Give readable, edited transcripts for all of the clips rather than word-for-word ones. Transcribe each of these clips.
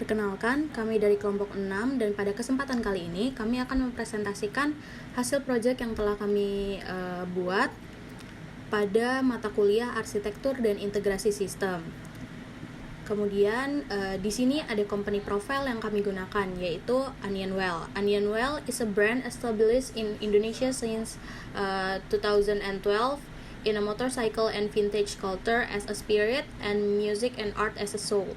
Perkenalkan, kami dari kelompok 6 dan pada kesempatan kali ini kami akan mempresentasikan hasil proyek yang telah kami buat pada mata kuliah Arsitektur dan Integrasi Sistem. Kemudian di sini ada company profile yang kami gunakan, yaitu Onionwell. Onionwell is a brand established in Indonesia since 2012 in a motorcycle and vintage culture as a spirit and music and art as a soul.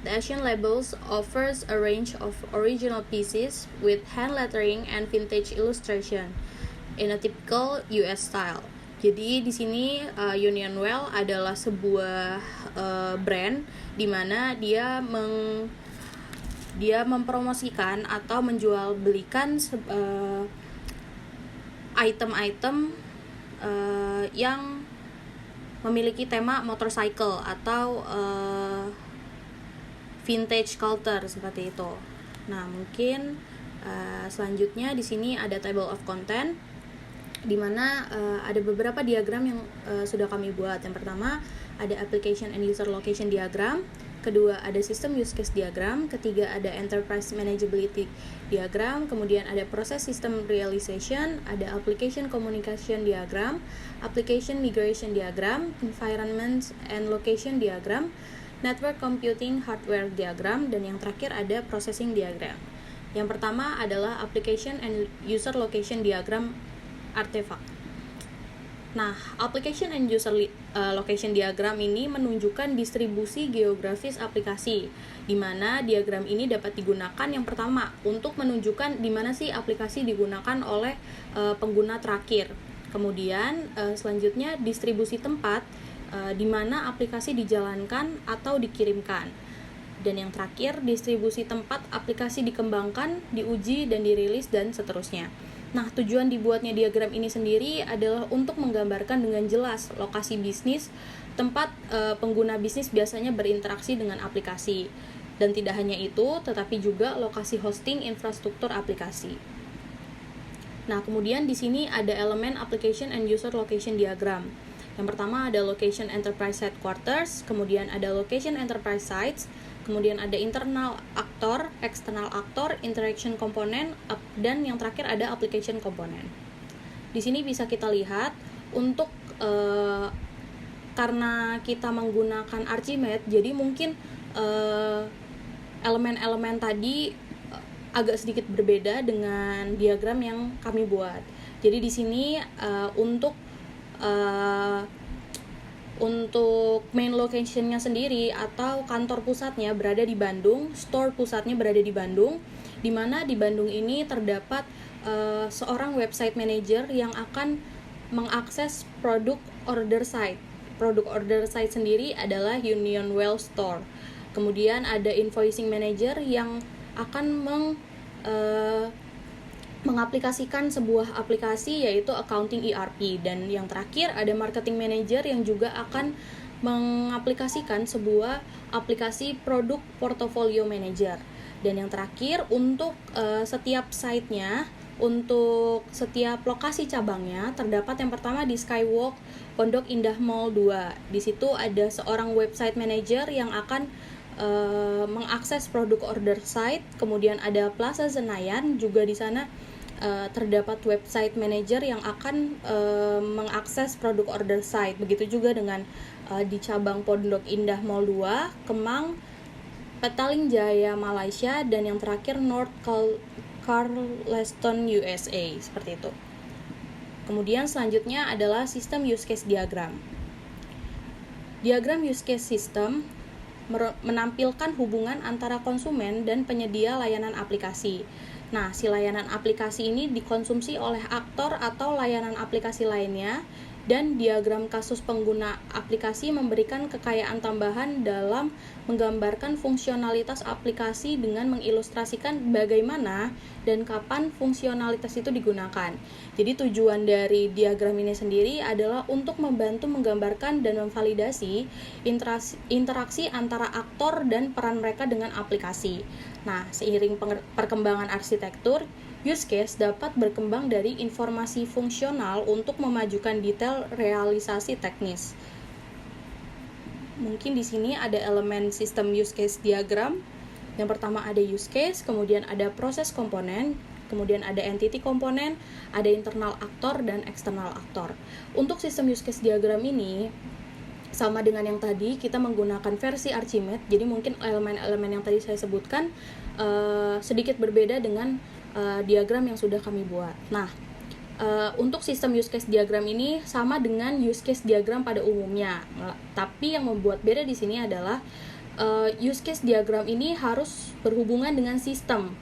The Asian Labels offers a range of original pieces with hand lettering and vintage illustration in a typical US style. Jadi di sini Onionwell adalah sebuah brand di mana dia mempromosikan atau menjual belikan item-item yang memiliki tema motorcycle atau vintage culture seperti itu. Nah, mungkin selanjutnya di sini ada table of content di mana ada beberapa diagram yang sudah kami buat. Yang pertama ada application and user location diagram, kedua ada system use case diagram, ketiga ada enterprise manageability diagram, kemudian ada process system realization, ada application communication diagram, application migration diagram, environment and location diagram, network computing hardware diagram, dan yang terakhir ada processing diagram. Yang pertama adalah application and user location diagram artefak. Nah, application and user location diagram ini menunjukkan distribusi geografis aplikasi, di mana diagram ini dapat digunakan yang pertama untuk menunjukkan di mana sih aplikasi digunakan oleh pengguna terakhir. Kemudian selanjutnya distribusi tempat di mana aplikasi dijalankan atau dikirimkan. Dan yang terakhir, distribusi tempat aplikasi dikembangkan, diuji, dan dirilis, dan seterusnya. Nah, tujuan dibuatnya diagram ini sendiri adalah untuk menggambarkan dengan jelas lokasi bisnis, tempat pengguna bisnis biasanya berinteraksi dengan aplikasi. Dan tidak hanya itu, tetapi juga lokasi hosting infrastruktur aplikasi. Nah, kemudian di sini ada elemen application and user location diagram. Yang pertama ada location enterprise headquarters, kemudian ada location enterprise sites, kemudian ada internal aktor, external aktor, interaction komponen, dan yang terakhir ada application komponen. Di sini bisa kita lihat untuk karena kita menggunakan Archimate, jadi mungkin elemen-elemen tadi agak sedikit berbeda dengan diagram yang kami buat. Jadi di sini untuk main location-nya sendiri atau kantor pusatnya berada di Bandung, store pusatnya berada di Bandung, di mana di Bandung ini terdapat seorang website manager yang akan mengakses produk order site. Produk order site sendiri adalah Onionwell Store. Kemudian ada invoicing manager yang akan mengaplikasikan sebuah aplikasi yaitu accounting ERP, dan yang terakhir ada marketing manager yang juga akan mengaplikasikan sebuah aplikasi produk portfolio manager. Dan yang terakhir untuk setiap site-nya, untuk setiap lokasi cabangnya terdapat yang pertama di Skywalk Pondok Indah Mall 2. Di situ ada seorang website manager yang akan mengakses produk order site. Kemudian ada Plaza Senayan, juga di sana terdapat website manager yang akan mengakses produk order site. Begitu juga dengan di cabang Pondok Indah Mall 2, Kemang, Petaling Jaya Malaysia, dan yang terakhir North Charleston USA, seperti itu. Kemudian selanjutnya adalah sistem use case diagram. Diagram use case system menampilkan hubungan antara konsumen dan penyedia layanan aplikasi. Nah, si layanan aplikasi ini dikonsumsi oleh aktor atau layanan aplikasi lainnya, dan diagram kasus pengguna aplikasi memberikan kekayaan tambahan dalam menggambarkan fungsionalitas aplikasi dengan mengilustrasikan bagaimana dan kapan fungsionalitas itu digunakan. Jadi tujuan dari diagram ini sendiri adalah untuk membantu menggambarkan dan memvalidasi interaksi antara aktor dan peran mereka dengan aplikasi. Nah, seiring perkembangan arsitektur, use case dapat berkembang dari informasi fungsional untuk memajukan detail realisasi teknis. Mungkin di sini ada elemen sistem use case diagram. Yang pertama ada use case, kemudian ada proses komponen, kemudian ada entity komponen, ada internal aktor dan eksternal aktor. Untuk sistem use case diagram ini sama dengan yang tadi, kita menggunakan versi Archimedes, jadi mungkin elemen-elemen yang tadi saya sebutkan sedikit berbeda dengan diagram yang sudah kami buat. Nah, untuk sistem use case diagram ini sama dengan use case diagram pada umumnya, tapi yang membuat beda di sini adalah use case diagram ini harus berhubungan dengan sistem,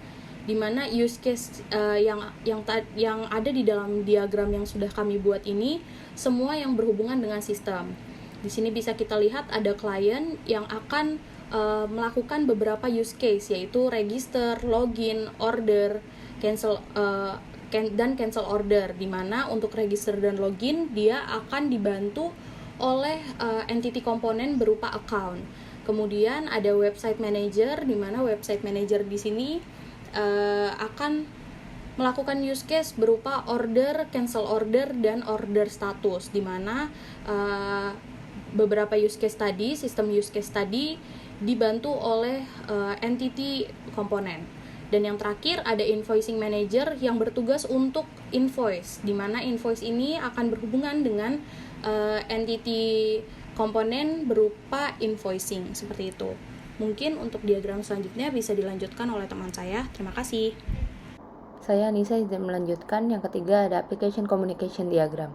di mana use case yang ada di dalam diagram yang sudah kami buat ini semua yang berhubungan dengan sistem. Di sini bisa kita lihat ada klien yang akan melakukan beberapa use case, yaitu register, login, order, cancel dan cancel order, di mana untuk register dan login dia akan dibantu oleh entity komponen berupa account. Kemudian ada website manager, di mana website manager di sini akan melakukan use case berupa order, cancel order, dan order status, di mana beberapa use case tadi, sistem use case tadi dibantu oleh entity komponen. Dan yang terakhir ada invoicing manager yang bertugas untuk invoice, di mana invoice ini akan berhubungan dengan entity komponen berupa invoicing, seperti itu. Mungkin untuk diagram selanjutnya bisa dilanjutkan oleh teman saya. Terima kasih. Saya Anissa izin melanjutkan. Yang ketiga ada application communication diagram.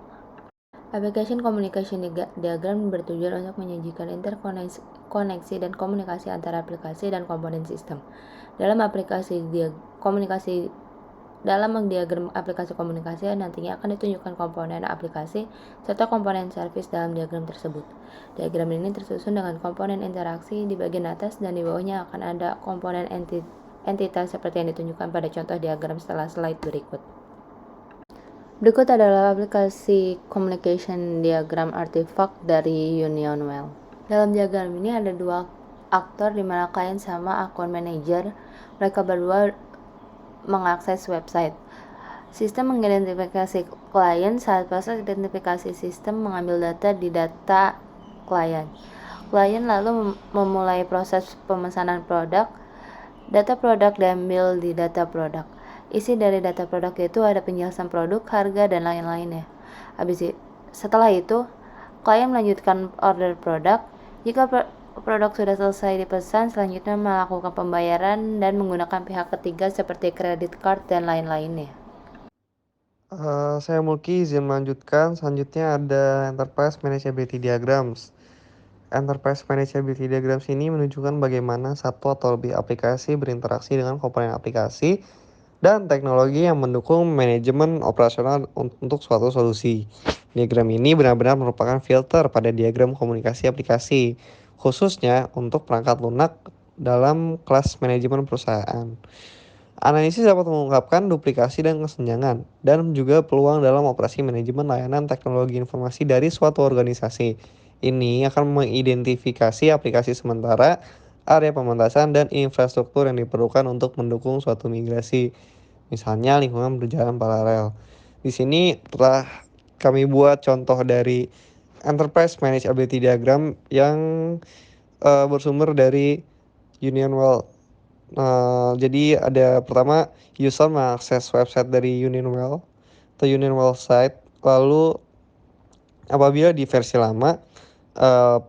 Application communication diagram bertujuan untuk menyajikan interkoneksi dan komunikasi antara aplikasi dan komponen sistem. Dalam diagram aplikasi komunikasi nantinya akan ditunjukkan komponen aplikasi serta komponen service dalam diagram tersebut. Diagram ini tersusun dengan komponen interaksi di bagian atas, dan di bawahnya akan ada komponen entitas seperti yang ditunjukkan pada contoh diagram setelah slide berikut. Berikut adalah aplikasi communication diagram artifact dari Unionwell. Dalam diagram ini ada dua aktor, di mana klien sama akun manager. Mereka berdua mengakses website. Sistem mengidentifikasi klien saat proses identifikasi sistem mengambil data di data klien. Klien lalu memulai proses pemesanan produk. Data produk diambil di data produk. Isi dari data produk itu ada penjelasan produk, harga, dan lain-lainnya. Setelah itu, klien melanjutkan order produk. Jika produk sudah selesai dipesan, selanjutnya melakukan pembayaran dan menggunakan pihak ketiga seperti kredit card dan lain-lainnya. Saya Mulki izin melanjutkan. Selanjutnya ada Enterprise Manageability Diagrams. Enterprise Manageability Diagrams ini menunjukkan bagaimana satu atau lebih aplikasi berinteraksi dengan komponen aplikasi dan teknologi yang mendukung manajemen operasional untuk suatu solusi. Diagram ini benar-benar merupakan filter pada diagram komunikasi aplikasi, khususnya untuk perangkat lunak dalam kelas manajemen perusahaan. Analisis dapat mengungkapkan duplikasi dan kesenjangan, dan juga peluang dalam operasi manajemen layanan teknologi informasi dari suatu organisasi. Ini akan mengidentifikasi aplikasi sementara, area pementasan, dan infrastruktur yang diperlukan untuk mendukung suatu migrasi. Misalnya lingkungan berjalan paralel. Di sini telah kami buat contoh dari Enterprise Manageability Diagram yang bersumber dari Unionwell. Jadi ada pertama, user mengakses website dari Unionwell atau Unionwell site. Lalu apabila di versi lama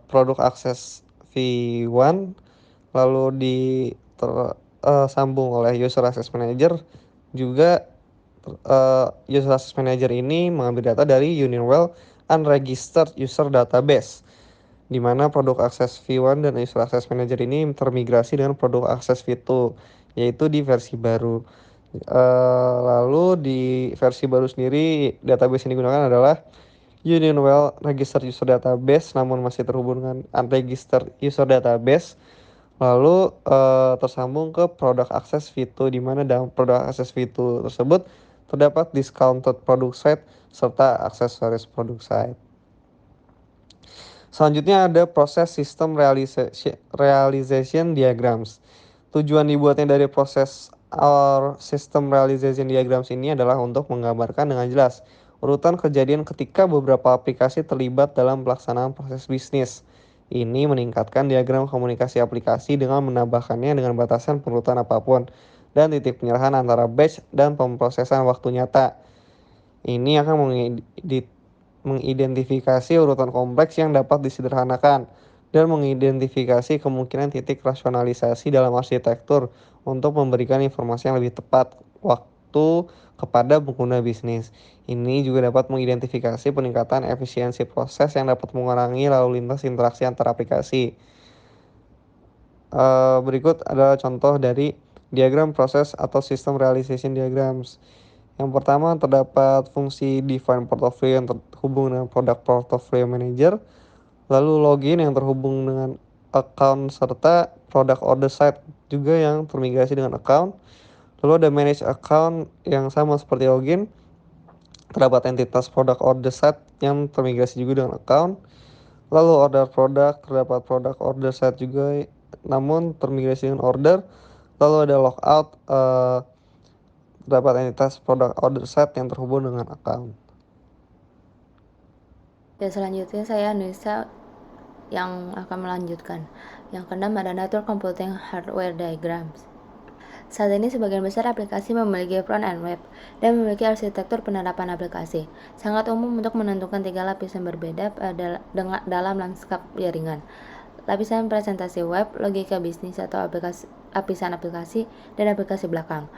produk akses V1 lalu sambung oleh user access manager, juga user access manager ini mengambil data dari Unionwell unregistered user database, di mana produk akses V1 dan user access manager ini termigrasi dengan produk akses V2, yaitu di versi baru. Lalu di versi baru sendiri, database yang digunakan adalah Unionwell registered user database, namun masih terhubung dengan unregistered user database. Lalu tersambung ke produk akses V2, di mana dalam produk akses V2 tersebut terdapat discounted product site serta aksesoris produk site. Selanjutnya ada proses system realization diagrams. Tujuan dibuatnya dari proses or system realization diagrams ini adalah untuk menggambarkan dengan jelas urutan kejadian ketika beberapa aplikasi terlibat dalam pelaksanaan proses bisnis. Ini meningkatkan diagram komunikasi aplikasi dengan menambahkannya dengan batasan penurutan apapun dan titik penyerahan antara batch dan pemrosesan waktu nyata. Ini akan mengidentifikasi urutan kompleks yang dapat disederhanakan dan mengidentifikasi kemungkinan titik rasionalisasi dalam arsitektur untuk memberikan informasi yang lebih tepat waktu kepada pengguna bisnis. Ini juga dapat mengidentifikasi peningkatan efisiensi proses yang dapat mengurangi lalu lintas interaksi antar aplikasi. Berikut adalah contoh dari diagram proses atau system realization diagrams. Yang pertama terdapat fungsi define portfolio yang terhubung dengan product portfolio manager, lalu login yang terhubung dengan account serta product order site juga yang termigrasi dengan account. Lalu ada manage account yang sama seperti login. Terdapat entitas product order site yang termigrasi juga dengan account. Lalu order product, terdapat product order site juga namun termigrasi dengan order. Lalu ada logout, terdapat entitas product order set yang terhubung dengan account. Dan selanjutnya saya Anissa yang akan melanjutkan. Yang keenam ada Network Computing Hardware Diagrams. Saat ini sebagian besar aplikasi memiliki front-end web dan memiliki arsitektur penerapan aplikasi. Sangat umum untuk menentukan 3 lapisan berbeda dalam lanskap jaringan. Lapisan presentasi web, logika bisnis atau lapisan aplikasi, dan aplikasi belakang.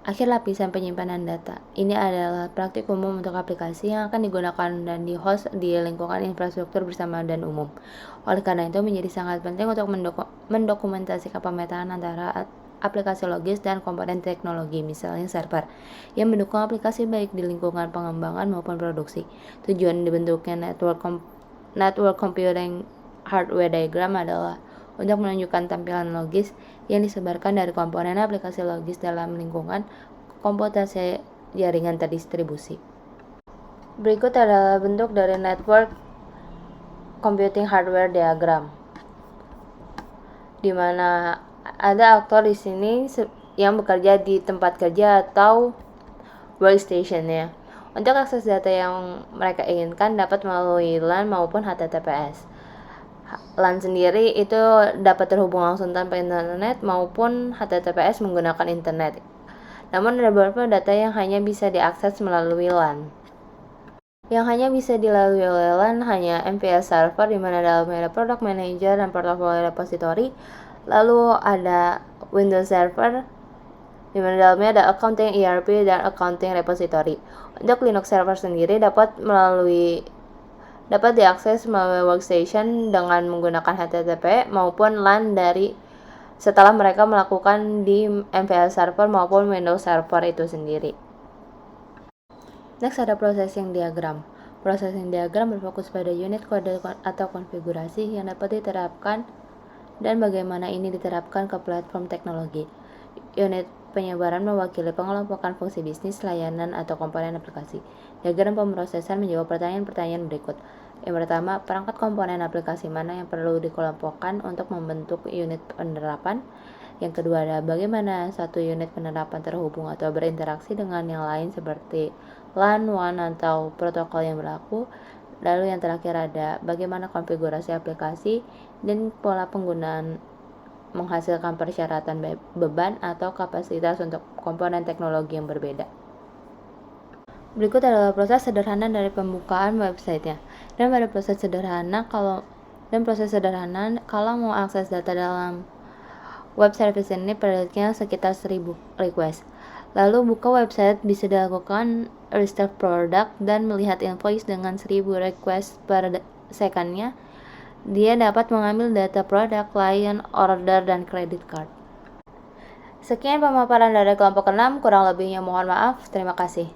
Akhir lapisan penyimpanan data. Ini adalah praktik umum untuk aplikasi yang akan digunakan dan di-host di lingkungan infrastruktur bersama dan umum. Oleh karena itu menjadi sangat penting untuk mendokumentasikan pemetaan antara aplikasi logis dan komponen teknologi, misalnya server, yang mendukung aplikasi baik di lingkungan pengembangan maupun produksi. Tujuan dibentuknya network computing hardware diagram adalah untuk menunjukkan tampilan logis yang disebarkan dari komponen aplikasi logis dalam lingkungan komputasi jaringan terdistribusi. Berikut adalah bentuk dari network computing hardware diagram, di mana ada aktor di sini yang bekerja di tempat kerja atau workstation-nya. Untuk akses data yang mereka inginkan dapat melalui LAN maupun HTTPS. LAN sendiri itu dapat terhubung langsung tanpa internet maupun HTTPS menggunakan internet. Namun ada beberapa data yang hanya bisa diakses melalui LAN. Yang hanya bisa dilalui oleh LAN hanya MPS server, di mana dalamnya ada product manager dan portfolio repository. Lalu ada Windows Server, di mana dalamnya ada accounting ERP dan accounting repository. Untuk Linux Server sendiri dapat diakses melalui workstation dengan menggunakan HTTP maupun LAN setelah mereka melakukan di MPS Server maupun Windows Server itu sendiri. Next ada processing diagram. Processing diagram berfokus pada unit kode atau konfigurasi yang dapat diterapkan dan bagaimana ini diterapkan ke platform teknologi. Unit penyebaran mewakili pengelompokan fungsi bisnis, layanan, atau komponen aplikasi. Diagram pemrosesan menjawab pertanyaan-pertanyaan berikut. Yang pertama, perangkat komponen aplikasi mana yang perlu dikelompokkan untuk membentuk unit penerapan. Yang kedua adalah bagaimana satu unit penerapan terhubung atau berinteraksi dengan yang lain seperti LAN, WAN, atau protokol yang berlaku. Lalu yang terakhir ada bagaimana konfigurasi aplikasi dan pola penggunaan menghasilkan persyaratan beban atau kapasitas untuk komponen teknologi yang berbeda. Berikut adalah proses sederhana dari pembukaan websitenya. Dan pada proses sederhana kalau mau akses data dalam web service ini periodiknya sekitar 1000 request. Lalu buka website bisa dilakukan restart product dan melihat invoice dengan 1000 request per secondnya. Dia dapat mengambil data produk, client, order, dan credit card. Sekian pemaparan dari kelompok 6, kurang lebihnya mohon maaf. Terima kasih.